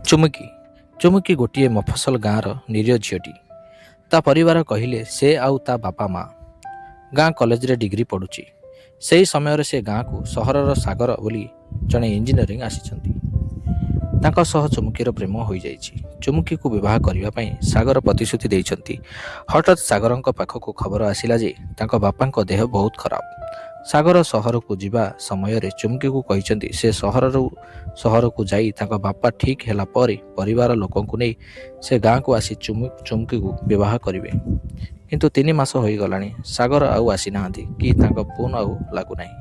ଚୁମୁକି ଚୁମୁକି ଗୋଟିଏ ମଫସଲ ଗାଁର ନିରୀହ ଝିଅଟି। ତା ପରିବାର କହିଲେ ସେ ଆଉ ତା ବାପା ମା ଗାଁ କଲେଜରେ ଡିଗ୍ରୀ ପଢ଼ୁଛି। ସେହି ସମୟରେ ସେ ଗାଁକୁ ସହରର ସାଗର ବୋଲି ଜଣେ ଇଞ୍ଜିନିୟରିଂ ଆସିଛନ୍ତି। ତାଙ୍କ ସହ ଚୁମୁକିର ପ୍ରେମ ହୋଇଯାଇଛି। ଚୁମୁକିକୁ ବିବାହ କରିବା ପାଇଁ ସାଗର ପ୍ରତିଶ୍ରୁତି ଦେଇଛନ୍ତି। ହଠାତ୍ ସାଗରଙ୍କ ପାଖକୁ ଖବର ଆସିଲା ଯେ ତାଙ୍କ ବାପାଙ୍କ ଦେହ ବହୁତ ଖରାପ। ସାଗର ସହରକୁ ଯିବା ସମୟରେ ଚୁମୁକିକୁ କହିଛନ୍ତି ସେ ସହରକୁ ଯାଇ ତାଙ୍କ ବାପା ଠିକ୍ ହେଲା ପରେ ପରିବାର ଲୋକଙ୍କୁ ନେଇ ସେ ଗାଁକୁ ଆସି ଚୁମୁକିକୁ ବିବାହ କରିବେ। କିନ୍ତୁ 3 ମାସ ହୋଇଗଲାଣି ସାଗର ଆଉ ଆସିନାହାନ୍ତି କି ତାଙ୍କ ଫୋନ୍ ଆଉ ଲାଗୁନାହିଁ।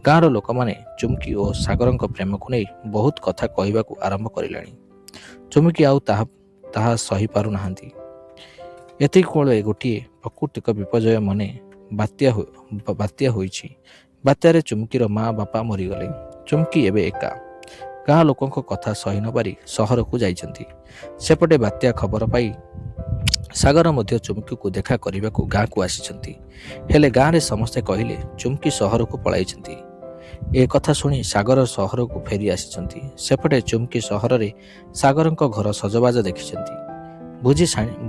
ଗାଁର ଲୋକମାନେ ଚୁମୁକି ଓ ସାଗରଙ୍କ ପ୍ରେମକୁ ନେଇ ବହୁତ କଥା କହିବାକୁ ଆରମ୍ଭ କରିଲେଣି। ଚୁମୁକି ଆଉ ତାହା ସହିପାରୁନାହାନ୍ତି। ଏତିକିବେଳେ ଗୋଟିଏ ପ୍ରାକୃତିକ ବିପର୍ଯ୍ୟୟ ମନେ ବାତ୍ୟା ହୋଇଛି। ବାତ୍ୟାରେ ଚୁମୁକିର ମା ବାପା ମରିଗଲେ। ଚୁମୁକି ଏବେ ଏକା। ଗାଁ ଲୋକଙ୍କ କଥା ସହି ନପାରି ସହରକୁ ଯାଇଛନ୍ତି। ସେପଟେ ବାତ୍ୟା ଖବର ପାଇ ସାଗର ମଧ୍ୟ ଚୁମୁକିକୁ ଦେଖା କରିବାକୁ ଗାଁକୁ ଆସିଛନ୍ତି। ହେଲେ ଗାଁରେ ସମସ୍ତେ କହିଲେ ଚୁମୁକି ସହରକୁ ପଳାଇଛନ୍ତି। ଏ କଥା ଶୁଣି ସାଗର ସହରକୁ ଫେରି ଆସିଛନ୍ତି। ସେପଟେ ଚୁମୁକି ସହରରେ ସାଗରଙ୍କ ଘର ସଜବାଜ ଦେଖିଛନ୍ତି।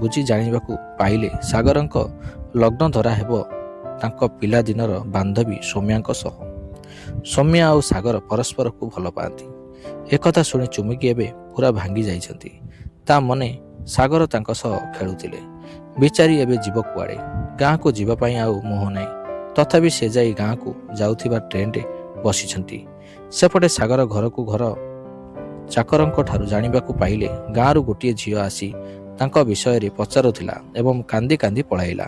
ବୁଝି ଜାଣିବାକୁ ପାଇଲେ ସାଗରଙ୍କ ଲଗ୍ନ ଧରା ହେବ ତାଙ୍କ ପିଲାଦିନର ବାନ୍ଧବୀ ସୌମ୍ୟାଙ୍କ ସହ। ସୌମ୍ୟା ଆଉ ସାଗର ପରସ୍ପରକୁ ଭଲ ପାଆନ୍ତି। ଏକଥା ଶୁଣି ଚୁମୁକି ଏବେ ପୁରା ଭାଙ୍ଗି ଯାଇଛନ୍ତି। ତା ମନେ ସାଗର ତାଙ୍କ ସହ ଖେଳୁଥିଲେ। ବିଚାରୀ ଏବେ ଯିବ କୁଆଡ଼େ? ଗାଁକୁ ଯିବା ପାଇଁ ଆଉ ମୋହ ନାହିଁ। ତଥାପି ସେ ଯାଇ ଗାଁକୁ ଯାଉଥିବା ଟ୍ରେନରେ ବସିଛନ୍ତି। ସେପଟେ ସାଗର ଘରକୁ ଘର ଚାକରଙ୍କ ଠାରୁ ଜାଣିବାକୁ ପାଇଲେ ଗାଁରୁ ଗୋଟିଏ ଝିଅ ଆସି ତାଙ୍କ ବିଷୟରେ ପଚାରୁଥିଲା ଏବଂ କାନ୍ଦି କାନ୍ଦି ପଳାଇଲା।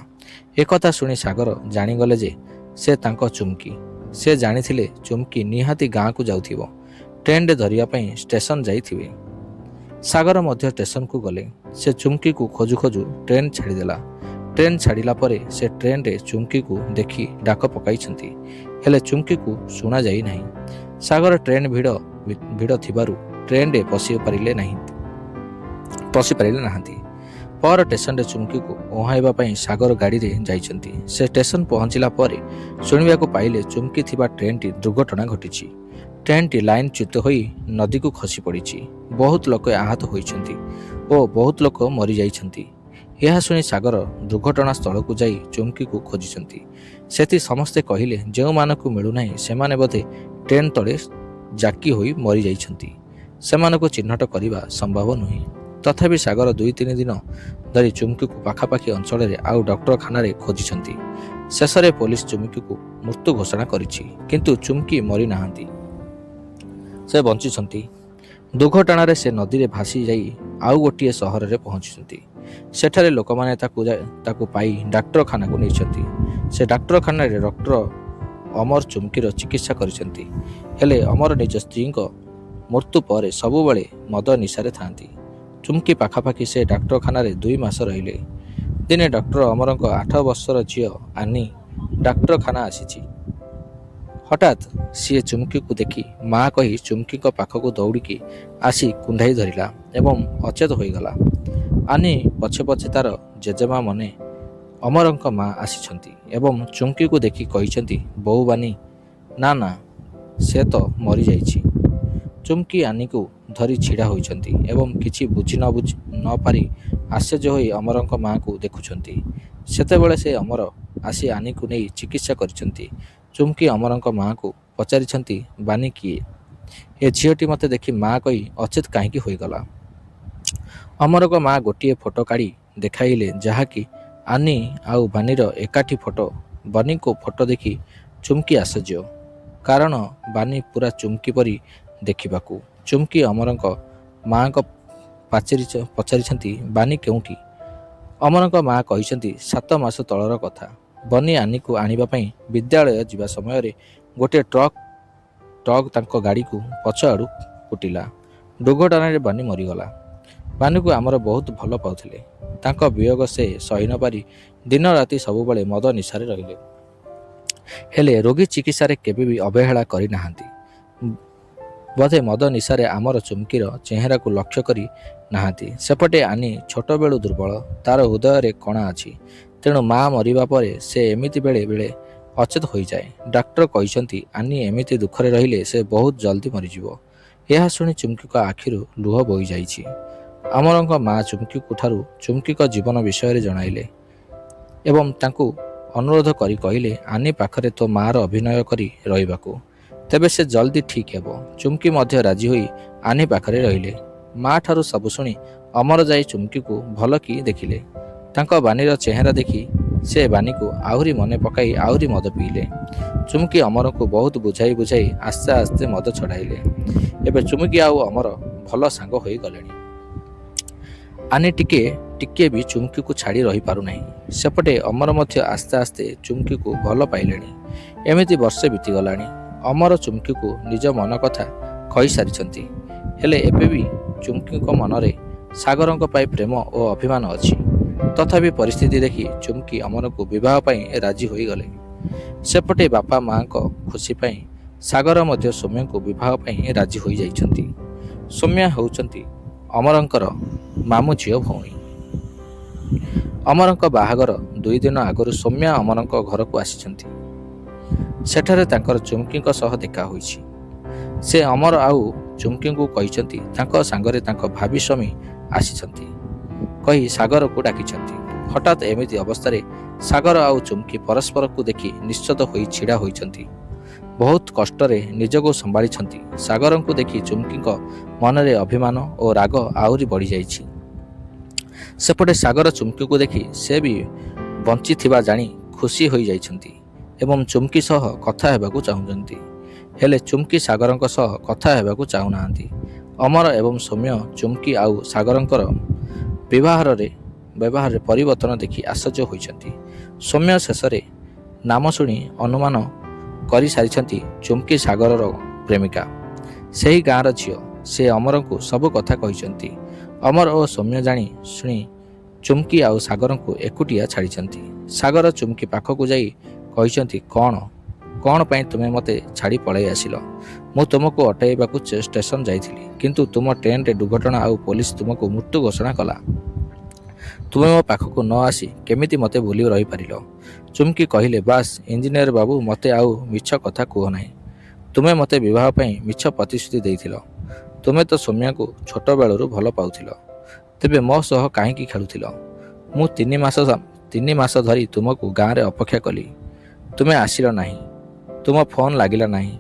ଏକଥା ଶୁଣି ସାଗର ଜାଣିଗଲେ ଯେ ସେ ତାଙ୍କ ଚୁମୁକି। ସେ ଜାଣିଥିଲେ ଚୁମୁକି ନିହାତି ଗାଁକୁ ଯାଉଥିବ। ଟ୍ରେନରେ ଧରିବା ପାଇଁ ଷ୍ଟେସନ ଯାଇଥିବେ। ସାଗର ମଧ୍ୟ ଷ୍ଟେସନକୁ ଗଲେ। ସେ ଚୁମୁକିକୁ ଖୋଜୁ ଖୋଜୁ ଟ୍ରେନ ଛାଡ଼ିଦେଲା। ଟ୍ରେନ ଛାଡ଼ିଲା ପରେ ସେ ଟ୍ରେନରେ ଚୁମୁକିକୁ ଦେଖି ଡାକ ପକାଇଛନ୍ତି। ହେଲେ ଚୁମୁକିକୁ ଶୁଣାଯାଇ ନାହିଁ। ସାଗର ଟ୍ରେନ ଭିଡ଼ ଥିବାରୁ ଟ୍ରେନରେ ପଶିପାରିଲେ ନାହାନ୍ତି। ପର ଷ୍ଟେସନରେ ଚୁମୁକିକୁ ଓହ୍ଲାଇବା ପାଇଁ ସାଗର ଗାଡ଼ିରେ ଯାଇଛନ୍ତି। ସେ ଷ୍ଟେସନ ପହଞ୍ଚିଲା ପରେ ଶୁଣିବାକୁ ପାଇଲେ ଚୁମୁକି ଥିବା ଟ୍ରେନଟି ଦୁର୍ଘଟଣା ଘଟିଛି। ଟ୍ରେନଟି ଲାଇନଚ୍ୟୁତ ହୋଇ ନଦୀକୁ ଖସି ପଡ଼ିଛି। ବହୁତ ଲୋକ ଆହତ ହୋଇଛନ୍ତି ଓ ବହୁତ ଲୋକ ମରିଯାଇଛନ୍ତି। ଏହା ଶୁଣି ସାଗର ଦୁର୍ଘଟଣା ସ୍ଥଳକୁ ଯାଇ ଚୁମୁକିକୁ ଖୋଜିଛନ୍ତି। ସେଠି ସମସ୍ତେ କହିଲେ ଯେଉଁମାନଙ୍କୁ ମିଳୁନାହିଁ ସେମାନେ ବୋଧେ ଟ୍ରେନ ତଳେ ଜାକି ହୋଇ ମରିଯାଇଛନ୍ତି। ସେମାନଙ୍କୁ ଚିହ୍ନଟ କରିବା ସମ୍ଭବ ନୁହେଁ। ତଥାପି ସାଗର 2-3 ଦିନ ଧରି ଚୁମୁକିକୁ ପାଖାପାଖି ଅଞ୍ଚଳରେ ଆଉ ଡାକ୍ତରଖାନାରେ ଖୋଜିଛନ୍ତି। ଶେଷରେ ପୋଲିସ ଚୁମୁକିକୁ ମୃତ୍ୟୁ ଘୋଷଣା କରିଛି। କିନ୍ତୁ ଚୁମୁକି ମରିନାହାନ୍ତି। ସେ ବଞ୍ଚିଛନ୍ତି। ଦୁର୍ଘଟଣାରେ ସେ ନଦୀରେ ଭାସି ଯାଇ ଆଉ ଗୋଟିଏ ସହରରେ ପହଞ୍ଚିଛନ୍ତି। ସେଠାରେ ଲୋକମାନେ ତାକୁ ପାଇ ଡାକ୍ତରଖାନାକୁ ନେଇଛନ୍ତି। ସେ ଡାକ୍ତରଖାନାରେ ଡକ୍ଟର ଅମର ଚୁମୁକିର ଚିକିତ୍ସା କରିଛନ୍ତି। ହେଲେ ଅମର ନିଜ ସ୍ତ୍ରୀଙ୍କ ମୃତ୍ୟୁ ପରେ ସବୁବେଳେ ମଦ ନିଶାରେ ଥାନ୍ତି। ଚୁମୁକି ପାଖାପାଖି ସେ ଡାକ୍ତରଖାନାରେ 2 ମାସ ରହିଲେ। ଦିନେ ଡକ୍ଟର ଅମରଙ୍କ 8 ବର୍ଷର ଝିଅ ଆନି ଡାକ୍ତରଖାନା ଆସିଛି। ହଠାତ୍ ସିଏ ଚୁମୁକିକୁ ଦେଖି ମା କହି ଚୁମୁକିଙ୍କ ପାଖକୁ ଦୌଡ଼ିକି ଆସି କୁଣ୍ଢାଇ ଧରିଲା ଏବଂ ଅଚେତ ହୋଇଗଲା। ଆନି ପଛେ ପଛେ ତାର ଜେଜେମା ମନେ ଅମରଙ୍କ ମା ଆସିଛନ୍ତି ଏବଂ ଚୁମୁକିକୁ ଦେଖି କହିଛନ୍ତି ବୋଉ ବାନି ନା ସେ ତ ମରିଯାଇଛି। ଚୁମୁକି ଆନିକୁ ଧରି ଛିଡ଼ା ହୋଇଛନ୍ତି ଏବଂ କିଛି ବୁଝି ନ ପାରି ଆଶ୍ଚର୍ଯ୍ୟ ହୋଇ ଅମରଙ୍କ ମାଆକୁ ଦେଖୁଛନ୍ତି। ସେତେବେଳେ ସେ ଅମର ଆସି ଆନିକୁ ନେଇ ଚିକିତ୍ସା କରିଛନ୍ତି। ଚୁମୁକି ଅମରଙ୍କ ମାଆକୁ ପଚାରିଛନ୍ତି ବାନି କିଏ? ଏ ଝିଅଟି ମୋତେ ଦେଖି ମା କହି ଅଚେତ କାହିଁକି ହୋଇଗଲା? ଅମରଙ୍କ ମା ଗୋଟିଏ ଫଟୋ କାଢ଼ି ଦେଖାଇଲେ ଯାହାକି ଆନି ଆଉ ବାନିର ଏକାଠି ଫଟୋ। ବାନିକୁ ଫଟୋ ଦେଖି ଚୁମୁକି ଆଶ୍ଚର୍ଯ୍ୟ। କାରଣ ବାନି ପୁରା ଚୁମୁକି ପରି ଦେଖିବାକୁ। ଚୁମୁକି ଅମରଙ୍କ ମାଆଙ୍କ ପଚାରିଛନ୍ତି ବାନି କେଉଁଠି? ଅମରଙ୍କ ମା କହିଛନ୍ତି 7 ମାସ ତଳର କଥା। ବନି ଆନିକୁ ଆଣିବା ପାଇଁ ବିଦ୍ୟାଳୟ ଯିବା ସମୟରେ ଗୋଟିଏ ଟ୍ରକ୍ ତାଙ୍କ ଗାଡ଼ିକୁ ପଛ ଆଡ଼ୁ କୁଟିଲା। ଦୁର୍ଘଟଣାରେ ବାନି ମରିଗଲା। ବାନିକୁ ଆମର ବହୁତ ଭଲ ପାଉଥିଲେ। ତାଙ୍କ ବିୟୋଗ ସେ ସହି ନପାରି ଦିନ ରାତି ସବୁବେଳେ ମଦ ନିଶାରେ ରହିଲେ। ହେଲେ ରୋଗୀ ଚିକିତ୍ସାରେ କେବେ ବି ଅବହେଳା କରିନାହାନ୍ତି। ବୋଧେ ମଦ ନିଶାରେ ଆମର ଚୁମୁକିର ଚେହେରାକୁ ଲକ୍ଷ୍ୟ କରି ନାହାନ୍ତି। ସେପଟେ ଆନି ଛୋଟବେଳୁ ଦୁର୍ବଳ। ତାର ହୃଦୟରେ କଣା ଅଛି। ତେଣୁ ମା ମରିବା ପରେ ସେ ଏମିତି ବେଳେ ବେଳେ ଅଚେତ ହୋଇଯାଏ। ଡାକ୍ତର କହିଛନ୍ତି ଆନି ଏମିତି ଦୁଃଖରେ ରହିଲେ ସେ ବହୁତ ଜଲ୍ଦି ମରିଯିବ। ଏହା ଶୁଣି ଚୁମ୍କିଙ୍କ ଆଖିରୁ ଲୁହ ବୋହିଯାଇଛି। ଅମରଙ୍କ ମା ଚୁମ୍କିକୁ ଠାରୁ ଚୁମ୍କିଙ୍କ ଜୀବନ ବିଷୟରେ ଜଣାଇଲେ ଏବଂ ତାଙ୍କୁ ଅନୁରୋଧ କରି କହିଲେ, ଆନି ପାଖରେ ତୋ ମାଆର ଅଭିନୟ କରି ରହିବାକୁ, ତେବେ ସେ ଜଲ୍ଦି ଠିକ୍ ହେବ। ଚୁମ୍କି ମଧ୍ୟ ରାଜି ହୋଇ ଆନି ପାଖରେ ରହିଲେ। ମା ଠାରୁ ସବୁ ଶୁଣି ଅମର ଯାଇ ଚୁମ୍କିକୁ ଭଲ କି ଦେଖିଲେ। ତାଙ୍କ ବାନୀର ଚେହେରା ଦେଖି ସେ ବାନୀକୁ ଆହୁରି ମନେ ପକାଇ ଆହୁରି ମଦ ପିଇଲେ। ଚୁମ୍କି ଅମରଙ୍କୁ ବହୁତ ବୁଝାଇ ବୁଝାଇ ଆସ୍ତେ ଆସ୍ତେ ମଦ ଛଡ଼ାଇଲେ। ଏବେ ଚୁମ୍କି ଆଉ ଅମର ଭଲ ସାଙ୍ଗ ହୋଇଗଲେଣି। ଆନି ଟିକେ ବି ଚୁମ୍କିକୁ ଛାଡ଼ି ରହିପାରୁନାହିଁ। ସେପଟେ ଅମର ମଧ୍ୟ ଆସ୍ତେ ଆସ୍ତେ ଚୁମ୍କିକୁ ଭଲ ପାଇଲେଣି। ଏମିତି ବର୍ଷେ ବିତିଗଲାଣି। ଅମର ଚୁମ୍କିକୁ ନିଜ ମନ କଥା କହିସାରିଛନ୍ତି। ହେଲେ ଏବେ ବି ଚୁମ୍କିଙ୍କ ମନରେ ସାଗରଙ୍କ ପାଇଁ ପ୍ରେମ ଓ ଅଭିମାନ ଅଛି। ତଥାପି ପରିସ୍ଥିତି ଦେଖି ଚୁମ୍କି ଅମରକୁ ବିବାହ ପାଇଁ ରାଜି ହୋଇଗଲେ। ସେପଟେ ବାପା ମାଆଙ୍କ ଖୁସି ପାଇଁ ସାଗର ମଧ୍ୟ ସୌମ୍ୟଙ୍କୁ ବିବାହ ପାଇଁ ରାଜି ହୋଇଯାଇଛନ୍ତି। ସୌମ୍ୟା ହେଉଛନ୍ତି ଅମରଙ୍କର ମାମୁଁ ଝିଅ ଭଉଣୀ। ଅମରଙ୍କ ବାହାଘର 2 ଦିନ ଆଗରୁ ସୌମ୍ୟା ଅମରଙ୍କ ଘରକୁ ଆସିଛନ୍ତି। ସେଠାରେ ତାଙ୍କର ଚୁମ୍କିଙ୍କ ସହ ଦେଖା ହୋଇଛି। ସେ ଅମର ଆଉ ଚୁମ୍କିଙ୍କୁ କହିଛନ୍ତି ତାଙ୍କ ସାଙ୍ଗରେ ତାଙ୍କ ଭାବି ସ୍ୱାମୀ ଆସିଛନ୍ତି କହି ସାଗରକୁ ଡାକିଛନ୍ତି। ହଠାତ୍ ଏମିତି ଅବସ୍ଥାରେ ସାଗର ଆଉ ଚୁମ୍କି ପରସ୍ପରକୁ ଦେଖି ନିଶ୍ଚତ ହୋଇ ଛିଡ଼ା ହୋଇଛନ୍ତି। ବହୁତ କଷ୍ଟରେ ନିଜକୁ ସମ୍ଭାଳିଛନ୍ତି। ସାଗରଙ୍କୁ ଦେଖି ଚୁମ୍କିଙ୍କ ମନରେ ଅଭିମାନ ଓ ରାଗ ଆହୁରି ବଢ଼ିଯାଇଛି। ସେପଟେ ସାଗର ଚୁମ୍କିକୁ ଦେଖି ସେ ବି ବଞ୍ଚିଥିବା ଜାଣି ଖୁସି ହୋଇଯାଇଛନ୍ତି ଏବଂ ଚୁମ୍କି ସହ କଥା ହେବାକୁ ଚାହୁଁଛନ୍ତି। ହେଲେ ଚୁମ୍କି ସାଗରଙ୍କ ସହ କଥା ହେବାକୁ ଚାହୁଁନାହାନ୍ତି। ଅମର ଏବଂ ସୌମ୍ୟ ଚୁମ୍କି ଆଉ ସାଗରଙ୍କର ବ୍ୟବହାରରେ ପରିବର୍ତ୍ତନ ଦେଖି ଆଶ୍ଚର୍ଯ୍ୟ ହୋଇଛନ୍ତି। ସୌମ୍ୟ ଶେଷରେ ନାମ ଶୁଣି ଅନୁମାନ କରିସାରିଛନ୍ତି ଚୁମ୍କି ସାଗରର ପ୍ରେମିକା, ସେହି ଗାଁର ଝିଅ। ସେ ଅମରଙ୍କୁ ସବୁ କଥା କହିଛନ୍ତି। ଅମର ଓ ସୌମ୍ୟ ଜାଣି ଶୁଣି ଚୁମ୍କି ଆଉ ସାଗରଙ୍କୁ ଏକୁଟିଆ ଛାଡ଼ିଛନ୍ତି। ସାଗର ଚୁମ୍କି ପାଖକୁ ଯାଇ କହିଛନ୍ତି, କ'ଣ ପାଇଁ ତୁମେ ମୋତେ ଛାଡ଼ି ପଳାଇ ଆସିଲ? ମୁଁ ତୁମକୁ ଅଟକାଇବାକୁ ଷ୍ଟେସନ ଯାଇଥିଲି, କିନ୍ତୁ ତୁମ ଟ୍ରେନ୍ରେ ଦୁର୍ଘଟଣା ଆଉ ପୋଲିସ ତୁମକୁ ମୃତ୍ୟୁ ଘୋଷଣା କଲା। ତୁମେ ମୋ ପାଖକୁ ନ ଆସି କେମିତି ମୋତେ ଭୁଲି ରହିପାରିଲ? ଚୁମ୍କି କହିଲେ, ବାସ୍ ଇଞ୍ଜିନିୟର ବାବୁ, ମୋତେ ଆଉ ମିଛ କଥା କୁହ ନାହିଁ। ତୁମେ ମୋତେ ବିବାହ ପାଇଁ ମିଛ ପ୍ରତିଶ୍ରୁତି ଦେଇଥିଲ। ତୁମେ ତ ସୌମ୍ୟାକୁ ଛୋଟବେଳରୁ ଭଲ ପାଉଥିଲ। ତେବେ ମୋ ସହ କାହିଁକି ଖେଳୁଥିଲ? ମୁଁ 3 ମାସ ଧରି ତୁମକୁ ଗାଁରେ ଅପେକ୍ଷା କଲି। ତୁମେ ଆସିଲ ନାହିଁ। ତୁମ ଫୋନ୍ ଲାଗିଲା ନାହିଁ।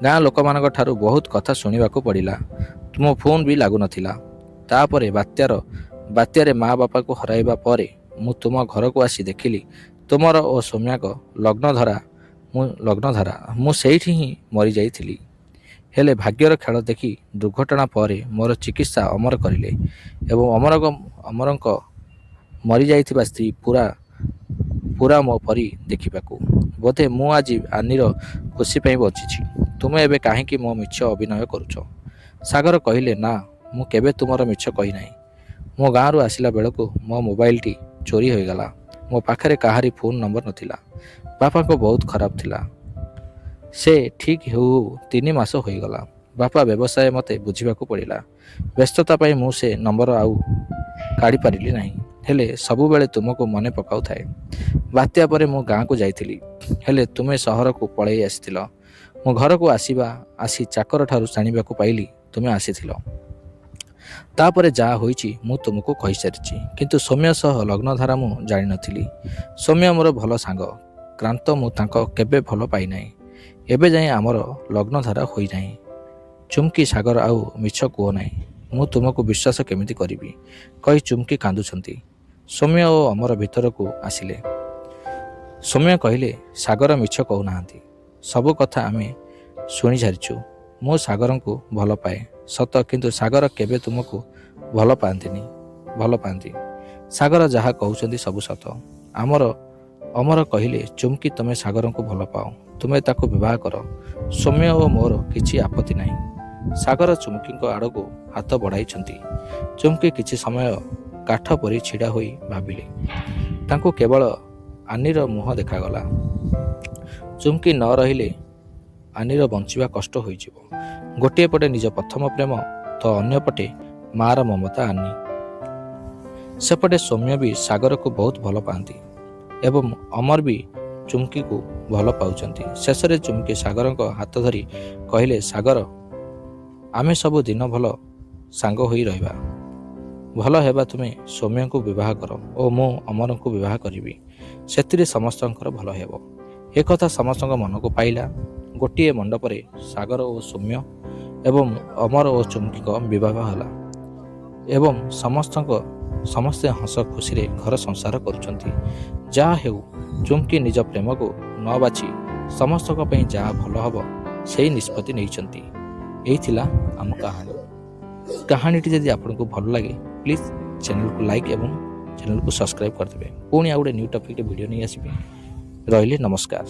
ଗାଁ ଲୋକମାନଙ୍କ ଠାରୁ ବହୁତ କଥା ଶୁଣିବାକୁ ପଡ଼ିଲା। ତୁମ ଫୋନ୍ ବି ଲାଗୁନଥିଲା। ତାପରେ ବାତ୍ୟାରେ ମା ବାପାକୁ ହରାଇବା ପରେ ମୁଁ ତୁମ ଘରକୁ ଆସି ଦେଖିଲି ତୁମର ଓ ସୌମ୍ୟାଙ୍କ ଲଗ୍ନଧାରା। ମୁଁ ସେଇଠି ହିଁ ମରିଯାଇଥିଲି। ହେଲେ ଭାଗ୍ୟର ଖେଳ ଦେଖି ଦୁର୍ଘଟଣା ପରେ ମୋର ଚିକିତ୍ସା ଅମର କରିଲେ ଏବଂ ଅମରଙ୍କ ମରିଯାଇଥିବା ସ୍ତ୍ରୀ ପୁରା ମୋ ପରି ଦେଖିବାକୁ। ବୋଧେ ମୁଁ ଆଜି ଆନିର ଖୁସି ପାଇଁ ବଞ୍ଚିଛି। ତୁମେ ଏବେ କାହିଁକି ମୋ ମିଛ ଅଭିନୟ କରୁଛ? ସାଗର କହିଲେ, ନା, ମୁଁ କେବେ ତୁମର ମିଛ କହିନାହିଁ। ମୋ ଗାଁରୁ ଆସିଲା ବେଳକୁ ମୋ ମୋବାଇଲଟି ଚୋରି ହୋଇଗଲା। ମୋ ପାଖରେ କାହାରି ଫୋନ୍ ନମ୍ବର ନଥିଲା। ବାପାଙ୍କ ବହୁତ ଖରାପ ଥିଲା। ସେ ଠିକ୍ ହେଉ 3 ମାସ ହୋଇଗଲା। ବାପା ବ୍ୟବସାୟ ମୋତେ ବୁଝିବାକୁ ପଡ଼ିଲା। ବ୍ୟସ୍ତତା ପାଇଁ ମୁଁ ସେ ନମ୍ବର ଆଉ କାଢ଼ିପାରିଲି ନାହିଁ। ହେଲେ ସବୁବେଳେ ତୁମକୁ ମନେ ପକାଉଥାଏ। ବାତ୍ୟା ପରେ ମୁଁ ଗାଁକୁ ଯାଇଥିଲି, ହେଲେ ତୁମେ ସହରକୁ ପଳାଇ ଆସିଥିଲ। ମୁଁ ଘରକୁ ଆସି ଚାକର ଠାରୁ ଜାଣିବାକୁ ପାଇଲି ତୁମେ ଆସିଥିଲ। ତାପରେ ଯାହା ହୋଇଛି ମୁଁ ତୁମକୁ କହିସାରିଛି। କିନ୍ତୁ ସୌମ୍ୟ ସହ ଲଗ୍ନଧାରା ମୁଁ ଜାଣିନଥିଲି। ସୌମ୍ୟ ମୋର ଭଲ ସାଙ୍ଗ। କ୍ରାନ୍ତ ମୁଁ ତାଙ୍କ କେବେ ଭଲ ପାଇନାହିଁ। ଏବେ ଯାଏଁ ଆମର ଲଗ୍ନଧାରା ହୋଇନାହିଁ। ଚୁମ୍କି, ସାଗର ଆଉ ମିଛ କୁହ ନାହିଁ। ମୁଁ ତୁମକୁ ବିଶ୍ୱାସ କେମିତି କରିବି? କହି ଚୁମ୍କି କାନ୍ଦୁଛନ୍ତି। ସୌମ୍ୟ ଓ ଅମର ଭିତରକୁ ଆସିଲେ। ସୌମ୍ୟ କହିଲେ, ସାଗର ମିଛ କହୁନାହାନ୍ତି। ସବୁ କଥା ଆମେ ଶୁଣିସାରିଛୁ। ମୁଁ ସାଗରଙ୍କୁ ଭଲ ପାଏ ସତ, କିନ୍ତୁ ସାଗର କେବେ ତୁମକୁ ଭଲ ପାଆନ୍ତି। ସାଗର ଯାହା କହୁଛନ୍ତି ସବୁ ସତ। ଅମର କହିଲେ, ଚୁମ୍କି, ତୁମେ ସାଗରଙ୍କୁ ଭଲ ପାଅ। ତୁମେ ତାକୁ ବିବାହ କର। ସୌମ୍ୟ ଓ ମୋର କିଛି ଆପତ୍ତି ନାହିଁ। ସାଗର ଚୁମ୍କିଙ୍କ ଆଡ଼କୁ ହାତ ବଢ଼ାଇଛନ୍ତି। ଚୁମ୍କି କିଛି ସମୟ କାଠ ପରି ଛିଡ଼ା ହୋଇ ଭାବିଲେ। ତାଙ୍କୁ କେବଳ ଆନିର ମୁହଁ ଦେଖାଗଲା। ଚୁମ୍କି ନ ରହିଲେ ଆନିର ବଞ୍ଚିବା କଷ୍ଟ ହୋଇଯିବ। ଗୋଟିଏ ପଟେ ନିଜ ପ୍ରଥମ ପ୍ରେମ ତ ଅନ୍ୟପଟେ ମାଆର ମମତା ଆନି। ସେପଟେ ସୌମ୍ୟ ବି ସାଗରକୁ ବହୁତ ଭଲ ପାଆନ୍ତି ଏବଂ ଅମର ବି ଚୁମ୍କିକୁ ଭଲ ପାଉଛନ୍ତି। ଶେଷରେ ଚୁମ୍କି ସାଗରଙ୍କ ହାତ ଧରି କହିଲେ, ସାଗର, ଆମେ ସବୁ ଦିନ ଭଲ ସାଙ୍ଗ ହୋଇ ରହିବା। ଭଲ ହେବା ତୁମେ ସୌମ୍ୟଙ୍କୁ ବିବାହ କର ଓ ମୁଁ ଅମରଙ୍କୁ ବିବାହ କରିବି। ସେଥିରେ ସମସ୍ତଙ୍କର ଭଲ ହେବ। ଏକଥା ସମସ୍ତଙ୍କ ମନକୁ ପାଇଲା। ଗୋଟିଏ ମଣ୍ଡପରେ ସାଗର ଓ ସୌମ୍ୟ ଏବଂ ଅମର ଓ ଚୁମ୍କିଙ୍କ ବିବାହ ହେଲା ଏବଂ ସମସ୍ତେ ହସ ଖୁସିରେ ଘର ସଂସାର କରୁଛନ୍ତି। ଯାହା ହେଉ ଚୁମ୍କି ନିଜ ପ୍ରେମକୁ ନ ବାଛି ସମସ୍ତଙ୍କ ପାଇଁ ଯାହା ଭଲ ହେବ ସେଇ ନିଷ୍ପତ୍ତି ନେଇଛନ୍ତି। ଏଇ ଥିଲା ଆମ କାହାଣୀଟି ଯଦି ଆପଣଙ୍କୁ ଭଲ ଲାଗେ ପ୍ଲିଜ୍ ଚ୍ୟାନେଲକୁ ଲାଇକ୍ ଏବଂ ଚ୍ୟାନେଲକୁ ସବସ୍କ୍ରାଇବ୍ କରିଦେବେ। ପୁଣି ଆଉ ଗୋଟେ ନ୍ୟୁ ଟପିକରେ ଭିଡ଼ିଓ ନେଇ ଆସିବେ। ରହିଲି, ନମସ୍କାର।